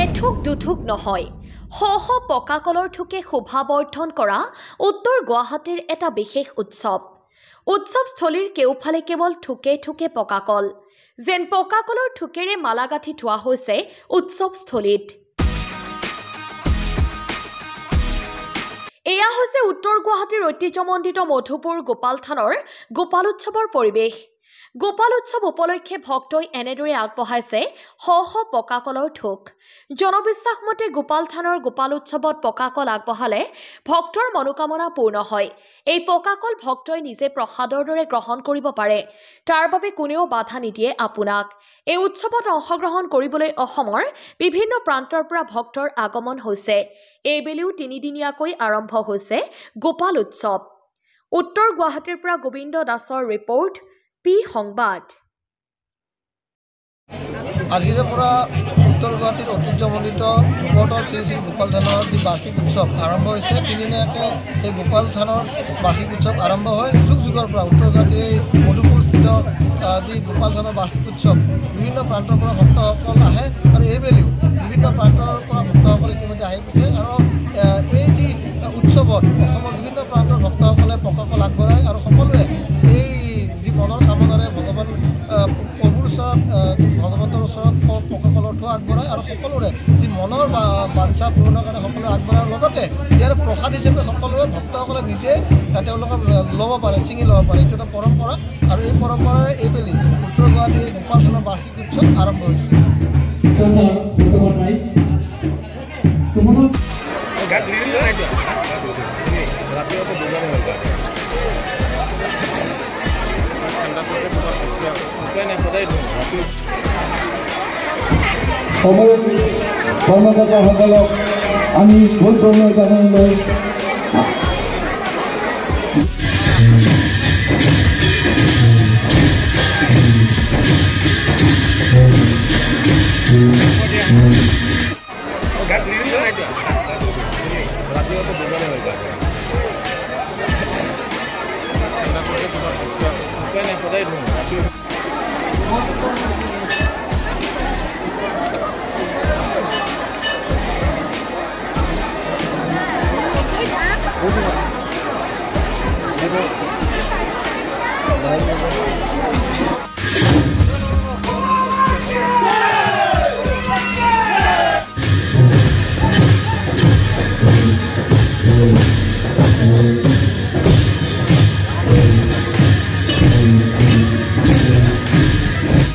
এঠুক দুঠুক নহয় শ শ পকা কলৰ ঠুকে শোভাবৰ্ধন কৰা উত্তৰ গুৱাহাটীৰ এটা বিশেষ উৎসৱস্থলীৰ কেউফালে কেৱল ঠুকে ঠুকে পকা কল যেন পকা কলৰ ঠুকেৰে মালা গাঁঠি থোৱা হৈছে উৎসৱস্থলীত এয়া হৈছে উত্তৰ গুৱাহাটীৰ ঐতিহ্যমণ্ডিত মধুপুৰ গোপাল থানৰ গোপাল উৎসৱৰ পৰিৱেশ গোপাল উৎসৱ উপলক্ষে ভক্তই এনেদৰে আগবঢ়াইছে শ শ পকা কলৰ ঠুক জনবিশ্বাস মতে গোপাল থানৰ গোপাল উৎসৱত পকা কল আগবঢ়ালে ভক্তৰ মনোকামনা পূৰ্ণ হয় এই পকা কল ভক্তই নিজে প্ৰসাদৰ দৰে গ্ৰহণ কৰিব পাৰে তাৰ বাবে কোনেও বাধা নিদিয়ে আপোনাক এই উৎসৱত অংশগ্ৰহণ কৰিবলৈ অসমৰ বিভিন্ন প্ৰান্তৰ পৰা ভক্তৰ আগমন হৈছে এইবেলিও তিনিদিনীয়াকৈ আৰম্ভ হৈছে গোপাল উৎসৱ উত্তৰ গুৱাহাটীৰ পৰা গোবিন্দ দাসৰ ৰিপৰ্ট পি সংবাদ আজিৰে পৰা উত্তৰ গুৱাহাটীৰ ঐতিহ্যমণ্ডিত পটল শ্ৰী শ্ৰী গোপাল থানৰ যি বাৰ্ষিক উৎসৱ আৰম্ভ হৈছে তিনিদিনীয়াকৈ এই গোপাল থানৰ বাৰ্ষিক উৎসৱ আৰম্ভ হয় যুগ যুগৰ পৰা উত্তৰ গুৱাহাটীৰ এই মধুপুৰস্থিত যি গোপাল থানৰ বাৰ্ষিক উৎসৱ বিভিন্ন প্ৰান্তৰ পৰা ভক্তসকল আহে আৰু এইবেলিও বিভিন্ন প্ৰান্তৰ পৰা ভক্তসকল ইতিমধ্যে আহি গৈছে আৰু এই যি উৎসৱত অসমৰ বিভিন্ন প্ৰান্তৰ ভক্তসকলে পকা কল আগবঢ়ায় আৰু সকলোৱে এই যি মনৰ কামনাৰে ভগৱান প্ৰভুৰ ওচৰত ভগৱন্তৰ ওচৰত পকা কলৰ ঠুক আগবঢ়ায় আৰু সকলোৰে যি মনৰ বাঞ্ছা পূৰণৰ কাৰণে সকলোৱে আগবঢ়াৰ লগতে ইয়াৰ প্ৰসাদ হিচাপে সকলোৰে ভক্তসকলে নিজে তেওঁলোকে ল'ব পাৰে ছিঙি ল'ব পাৰে এইটো এটা পৰম্পৰা আৰু এই পৰম্পৰাৰে এইবেলি উত্তৰ গুৱাহাটীৰ গোপাল থানৰ বাৰ্ষিক উৎসৱ আৰম্ভ হৈছে কৰ্মকৰ্তাসকলক আমি ভোট গ্ৰহণৰ কাৰণে